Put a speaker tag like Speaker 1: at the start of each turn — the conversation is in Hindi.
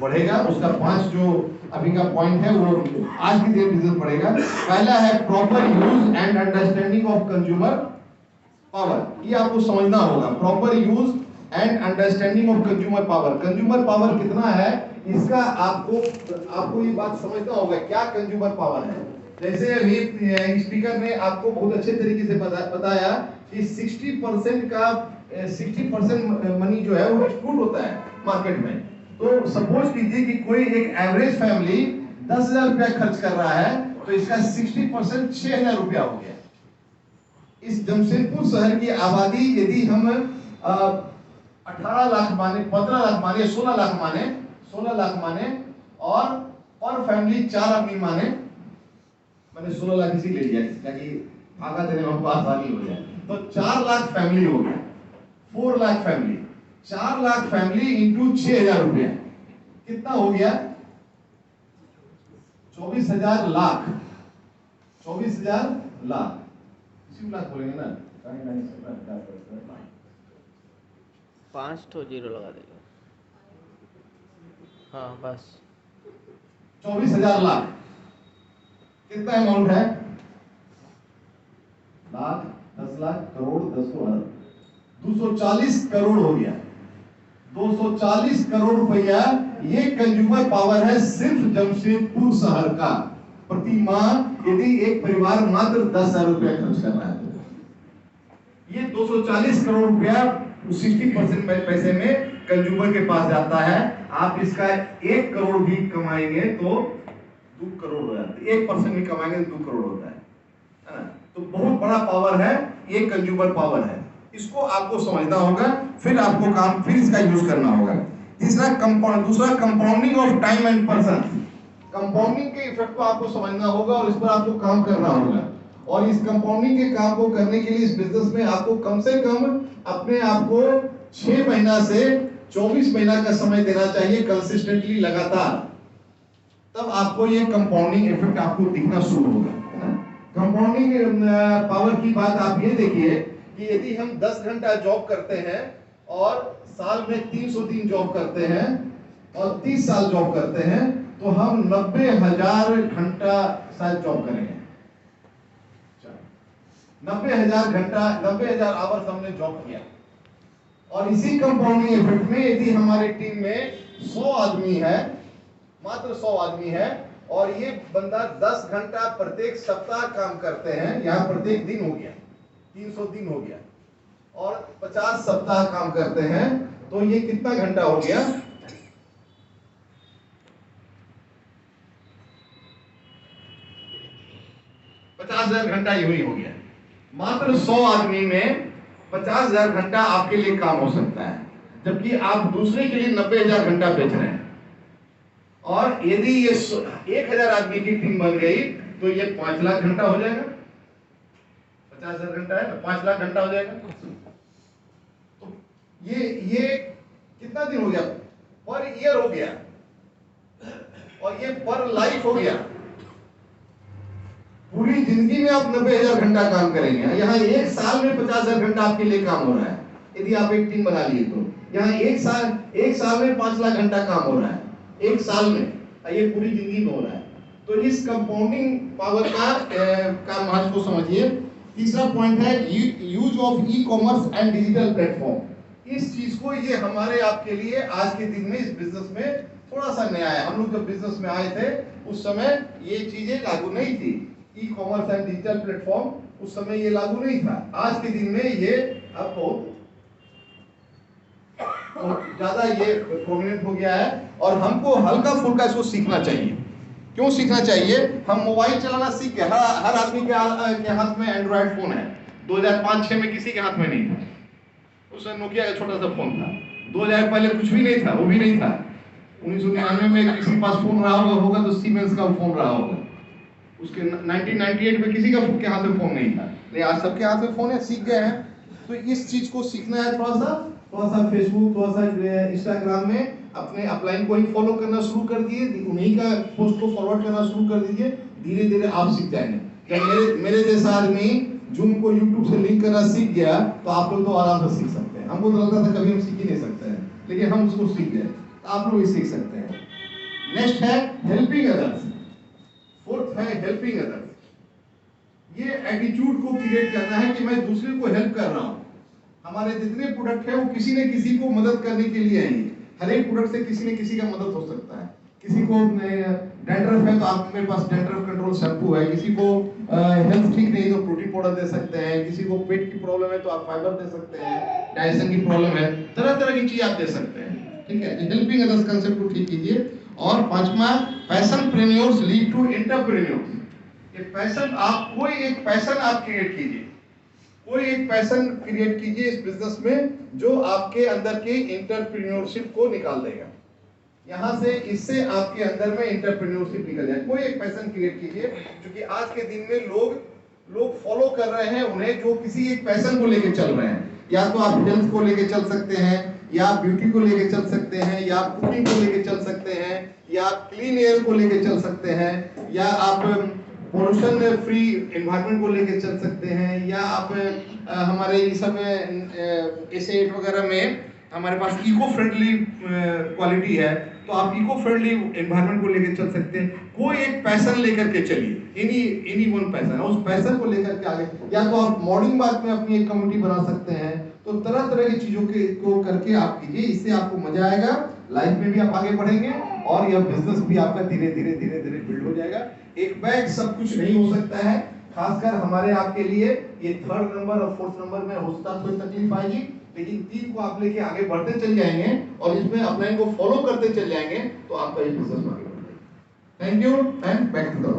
Speaker 1: बढ़ेगा, उसका 5 जो अभी का पॉइंट है वो आज की डेट बिजनेस बढ़ेगा। पहला है proper use and understanding of consumer power. ये आपको समझना होगा, proper use and understanding of consumer power. Consumer power कितना है इसका आपको ये बात समझना होगा, क्या कंज्यूमर पावर है। जैसे अभी स्पीकर ने आपको बहुत अच्छे तरीके से बताया कि 60% मनी जो है वो एक्सपोर्ट होता है मार्केट में। तो सपोज कीजिए कि कोई एक एवरेज फैमिली 10,000 रुपया खर्च कर रहा है, तो इसका 60% 6,000 रुपया हो गया। इस जमशेदपुर शहर की आबादी यदि हम 18 लाख माने, 15 लाख माने, 16 लाख माने और पर फैमिली 4 आदमी माने, मैंने 16 लाख इसी ले लिया ताकि भागा देने में हमको आसानी हो जाए। तो 4 लाख फैमिली हो गया, 4 lakh family, 4 lakh family into 6,000 रुपया कितना हो गया? 24,000 लाख, 24,000 लाख, इसी लाख बोलेंगे ना,
Speaker 2: 5 तो 0 लगा देगा। हाँ बस
Speaker 1: 24,000 लाख कितना अमाउंट है? लाख, 10 लाख, करोड़, 10 अरब, 240 करोड़ हो गया। 240 करोड़ रुपया ये कंज्यूमर पावर है सिर्फ जमशेदपुर शहर का। प्रति माह यदि एक परिवार मात्र 10,000 रुपया खर्च कर रहा है तो ये 240 करोड़ रुपया 60% पैसे में कंज्यूमर के पास जाता है। आप इसका 1 करोड़ भी कमाएंगे तो 2 करोड़ हो जाता है, 1% भी कमाएंगे तो 2 करोड़ होता है ना? तो बहुत बड़ा पावर है ये, कंज्यूमर पावर है। इसको आपको समझना होगा, फिर आपको फिर इसका यूज करना होगा। दूसरा compounding of time and person. Compounding के इफेक्ट को आपको समझना होगा और इस पर आपको काम करना होगा। और इस कंपाउंडिंग के काम को करने के लिए इस बिजनेस में आपको कम से कम अपने आप को 6 महीना से 24 महीना का समय देना चाहिए कंसिस्टेंटली, लगातार। तब आपको ये कंपाउंडिंग इफेक्ट आपको दिखना शुरू होगा, है ना? कंपाउंडिंग पावर की बात आप ये देखिए कि यदि हम 10 घंटा जॉब करते हैं और साल में 300 दिन जॉब करते हैं और 30 साल जॉब करते हैं, तो हम 90,000 घंटा शायद जॉब करेंगे। 90,000 घंटा, 90,000 आवर्स हमने जॉब किया। और इसी कंपाउंडिंग इफेक्ट में यदि हमारी टीम में 100 आदमी है, मात्र 100 आदमी है, और ये बंदा 10 घंटा प्रत्येक सप्ताह काम करते हैं, यहाँ प्रत्येक दिन हो गया 300 दिन हो गया, और 50 सप्ताह काम करते हैं, तो ये कितना घंटा हो गया? 50,000 घंटा यूं ही हो गया। मात्र 100 आदमी में 50,000 घंटा आपके लिए काम हो सकता है, जबकि आप दूसरे के लिए 90,000 घंटा बेच रहे हैं। और यदि ये 1,000 आदमी की टीम बन गई तो ये 5 लाख घंटा हो जाएगा। 50,000 घंटा है तो 5 लाख घंटा हो जाएगा। तो ये कितना दिन हो गया? पर ईयर हो गया, और ये पर लाइफ हो गया। पूरी जिंदगी में आप 90,000 घंटा काम करेंगे। यहाँ 1 साल में 50,000 घंटा आपके लिए काम हो रहा है, यदि आप एक टीम बना लिए तो। यहाँ 1 साल में 5 लाख घंटा काम हो रहा है, 1 साल में, ये पूरी जिंदगी में हो रहा है। तो इस कंपाउंडिंग पावर का महत्व को समझिए। तीसरा पॉइंट है use of e commerce and digital platform. इस चीज को, ये हमारे आपके लिए आज के दिन में इस बिजनेस में थोड़ा सा नया है। हम लोग जब बिजनेस में आए थे उस समय ये चीजें लागू नहीं थी। E commerce and digital platform उस समय ये लागू नहीं था। आज के दिन में ये अब बहुत ज्यादा ये प्रोमिनेंट हो गया है, और हमको हल्का फुल्का इसको सीखना चाहिए। क्यों सीखना चाहिए? हम मोबाइल चलाना सीख गए, हर आदमी के हाथ में एंड्रॉइड फोन है। 2005-6 में किसी के हाथ में नहीं था, उस समय नोकिया का छोटा सा फोन था। 2000 पहले कुछ भी नहीं था, वो भी नहीं था। 1999 में किसी के पास फोन रहा होगा तो सीमेंस का फोन रहा होगा। उसके 1998 में किसी के हाथ में फोन नहीं था, लेकिन आज सबके हाथ में फोन है, सीख गए हैं। तो इस चीज को सीखना है। थोड़ा सा फेसबुक, थोड़ा सा इंस्टाग्राम में अपने अपलाइन को ही फॉलो करना शुरू कर दिए, उन्हीं का पोस्ट को फॉरवर्ड करना शुरू कर दीजिए। धीरे धीरे आप सीख जाएंगे। जब मेरे जैसा आदमी जूम को यूट्यूब से लिंक करना सीख गया तो आप लोग तो आराम से सीख सकते हैं। हमको तो लगता था कभी हम सीख ही नहीं सकते हैं, लेकिन हम उसको सीख गए। आप लोग ये सीख सकते हैं। नेक्स्ट है हेल्पिंग अदर्स, फोर्थ है हेल्पिंग अदर्स। ये एटीट्यूड को क्रिएट करना है कि मैं दूसरे को हेल्प कर रहा हूँ। हमारे जितने प्रोडक्ट है वो किसी न किसी को मदद करने के लिए आएंगे। हर एक प्रोडक्ट से किसी न किसी का मदद हो सकता है। किसी को डैंड्रफ है तो आपके पास डैंड्रफ कंट्रोल शैम्पू है, किसी को हेल्थ ठीक नहीं तो प्रोटीन पाउडर दे सकते हैं, किसी को पेट की प्रॉब्लम है तो आप फाइबर दे सकते हैं, डाइजेशन की प्रॉब्लम है, तरह तरह की चीज आप दे सकते हैं। ठीक है, हेल्पिंग अदर्स कंसेप्ट को ठीक कीजिए। और पांचवा, पैशनप्रेन्योर्स लीड टू एंटरप्रेन्योर्स। ये पैशन, आप कोई एक पैशन आप क्रिएट कीजिए, कोई एक पैशन क्रिएट कीजिए इस बिजनेस में जो आपके अंदर की एंटरप्रेन्योरशिप को निकाल देगा। यहाँ से इससे आपके अंदर में एंटरप्रेन्योरशिप निकल जाए। कोई एक पैशन क्रिएट कीजिए, क्योंकि आज के दिन में लोग फॉलो कर रहे हैं उन्हें जो किसी एक पैशन को लेके चल रहे हैं। या तो आप हेल्थ को लेके चल सकते हैं, या आप ब्यूटी को लेके चल सकते हैं, या आप कुकिंग को लेके चल सकते हैं, या आप क्लीन एयर को लेके चल सकते हैं, या आप पोल्यूशन फ्री एनवायरनमेंट को लेके चल सकते हैं, या आप हमारे इस समय एसेट वगैरह में हमारे पास इको फ्रेंडली क्वालिटी है तो आप इको फ्रेंडली एनवायरनमेंट को लेकर चल सकते हैं। कोई एक पैशन लेकर के चलिए, एनी वन पैशन, उस पैशन को लेकर के आगे। या तो आप मॉर्निंग वॉक में अपनी एक कम्युनिटी बना सकते हैं। तो तरह तरह की चीजों को करके आप कीजिए, इससे आपको मजा आएगा, लाइफ में भी आप आगे बढ़ेंगे और यह बिजनेस भी आपका धीरे धीरे धीरे धीरे बिल्ड हो जाएगा। एक बैग सब कुछ नहीं हो सकता है, खासकर हमारे आपके लिए ये 3rd नंबर और 4th नंबर में होता थोड़ी तकलीफ आएगी, लेकिन 3 को आप लेके आगे बढ़ते चल जाएंगे और इसमें अपलाइन को फॉलो करते चल जाएंगे तो आपका ये बिजनेस आगे बढ़ेगा। Thank you and back to the